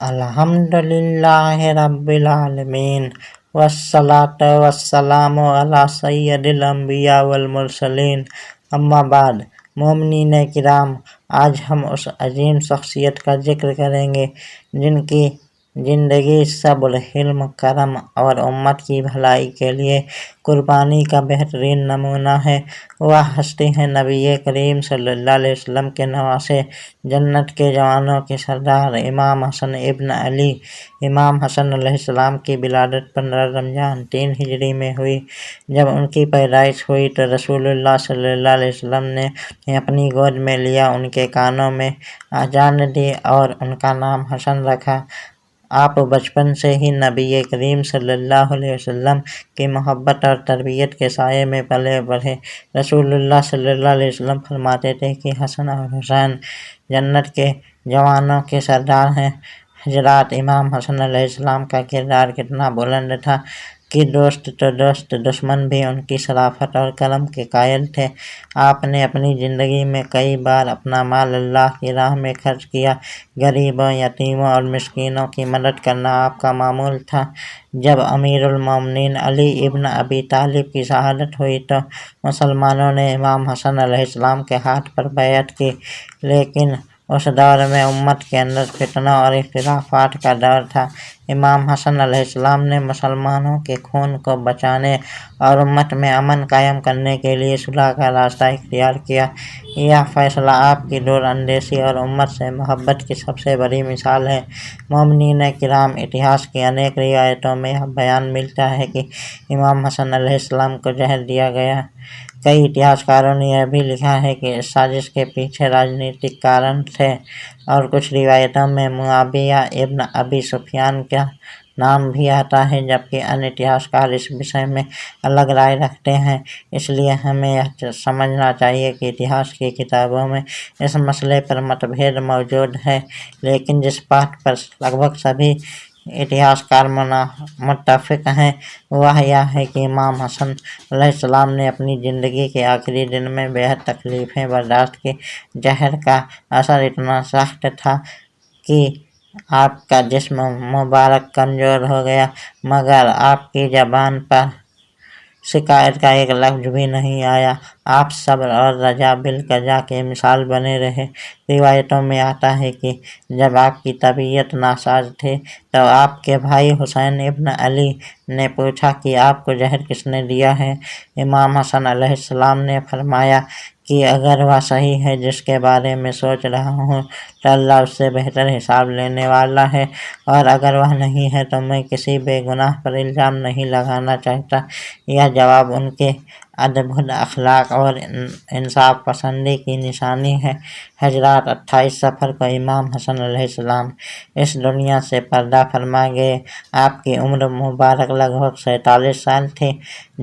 الحمدللہ رب العالمین والصلاۃ والسلام علی سید الانبیاء والمرسلین اما بعد۔ مومنین کرام، آج ہم اس عظیم شخصیت کا ذکر کریں گے جن کی زندگی صبر، حلم، کرم اور امت کی بھلائی کے لیے قربانی کا بہترین نمونہ ہے۔ وہ ہستی ہیں نبی کریم صلی اللہ علیہ وسلم کے نواسے، جنت کے جوانوں کے سردار امام حسن ابن علی۔ امام حسن علیہ السلام کی ولادت 15 رمضان 3 ہجری میں ہوئی۔ جب ان کی پیدائش ہوئی تو رسول اللہ صلی اللہ علیہ وسلم نے اپنی گود میں لیا، ان کے کانوں میں اذان دی اور ان کا نام حسن رکھا۔ آپ بچپن سے ہی نبی کریم صلی اللہ علیہ وسلم کی محبت اور تربیت کے سائے میں پلے بڑھے۔ رسول اللہ صلی اللہ علیہ وسلم فرماتے تھے کہ حسن اور حسین جنت کے جوانوں کے سردار ہیں۔ حضرات، امام حسن علیہ السلام کا کردار کتنا بلند تھا کہ دوست تو دوست، دشمن بھی ان کی شرافت اور کرم کے قائل تھے۔ آپ نے اپنی زندگی میں کئی بار اپنا مال اللہ کی راہ میں خرچ کیا۔ غریبوں، یتیموں اور مسکینوں کی مدد کرنا آپ کا معمول تھا۔ جب امیر المومنین علی ابن ابی طالب کی شہادت ہوئی تو مسلمانوں نے امام حسن علیہ السلام کے ہاتھ پر بیعت کی، لیکن اس دور میں امت کے اندر فتنوں اور اختلافات کا دور تھا۔ امام حسن علیہ السلام نے مسلمانوں کے خون کو بچانے اور امت میں امن قائم کرنے کے لیے صلح کا راستہ اختیار کیا۔ یہ فیصلہ آپ کی دور اندیشی اور امت سے محبت کی سب سے بڑی مثال ہے۔ مومنین کرام، اتہاس کی انیک روایتوں میں یہ بیان ملتا ہے کہ امام حسن علیہ السلام کو زہر دیا گیا۔ کئی اتہاسکاروں نے یہ بھی لکھا ہے کہ اس سازش کے پیچھے راجنیتک کارن تھے، اور کچھ روایتوں میں معاویہ ابن ابی سفیان کا نام بھی آتا ہے، جبکہ ان اتہاسکار اس وشے میں الگ رائے رکھتے ہیں۔ اس لیے ہمیں یہ سمجھنا چاہیے کہ اتہاس کی کتابوں میں اس مسئلے پر متبھید موجود ہے، لیکن جس بات پر لگ بھگ سبھی اتہاسکار متفق ہیں وہ یہ ہے کہ امام حسن علیہ السلام نے اپنی زندگی کے آخری دن میں بےحد تکلیفیں برداشت کی۔ زہر کا اثر اتنا سخت تھا کہ آپ کا جسم مبارک کمزور ہو گیا، مگر آپ کی زبان پر شکایت کا ایک لفظ بھی نہیں آیا۔ آپ صبر اور رجا بالقضا کے مثال بنے رہے۔ روایتوں میں آتا ہے کہ جب آپ کی طبیعت ناساز تھی تو آپ کے بھائی حسین ابن علی نے پوچھا کہ آپ کو زہر کس نے دیا ہے؟ امام حسن علیہ السلام نے فرمایا کہ اگر وہ صحیح ہے جس کے بارے میں سوچ رہا ہوں تو اللہ اس سے بہتر حساب لینے والا ہے، اور اگر وہ نہیں ہے تو میں کسی بے گناہ پر الزام نہیں لگانا چاہتا۔ یہ جواب ان کے ادبھت اخلاق اور انصاف پسندی کی نشانی ہے۔ حضرات، 28 صفر کو امام حسن علیہ السلام اس دنیا سے پردہ فرما گئے۔ آپ کی عمر مبارک لگ بھگ 47 سال تھی۔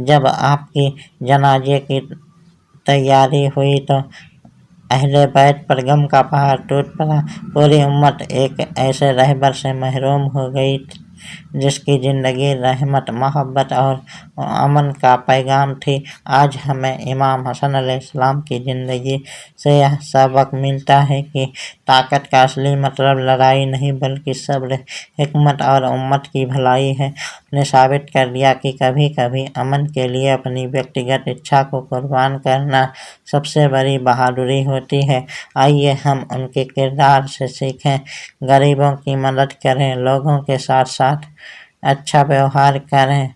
جب آپ کی جنازے کی تیاری ہوئی تو اہل بیت پر غم کا پہاڑ ٹوٹ پڑا۔ پوری امت ایک ایسے رہبر سے محروم ہو گئی جس کی زندگی رحمت، محبت اور امن کا پیغام تھی۔ آج ہمیں امام حسن علیہ السلام کی زندگی سے یہ سبق ملتا ہے کہ طاقت کا اصلی مطلب لڑائی نہیں بلکہ صبر، حکمت اور امت کی بھلائی ہے۔ نے ثابت کر دیا کہ کبھی کبھی امن کے لیے اپنی ویکتیگت اچھا کو قربان کرنا سب سے بڑی بہادری ہوتی ہے۔ آئیے ہم ان کے کردار سے سیکھیں، غریبوں کی مدد کریں، لوگوں کے ساتھ اچھا ویوہار کریں،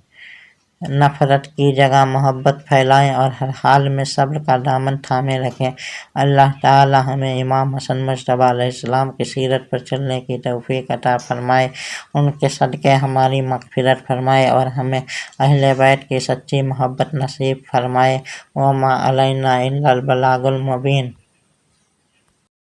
نفرت کی جگہ محبت پھیلائیں اور ہر حال میں صبر کا دامن تھامے رکھیں۔ اللہ تعالی ہمیں امام حسن مجتبیٰ علیہ السلام کی سیرت پر چلنے کی توفیق عطا فرمائے، ان کے صدقے ہماری مغفرت فرمائے اور ہمیں اہل بیت کی سچی محبت نصیب فرمائے۔ وما علینا الا البلاغ المبین۔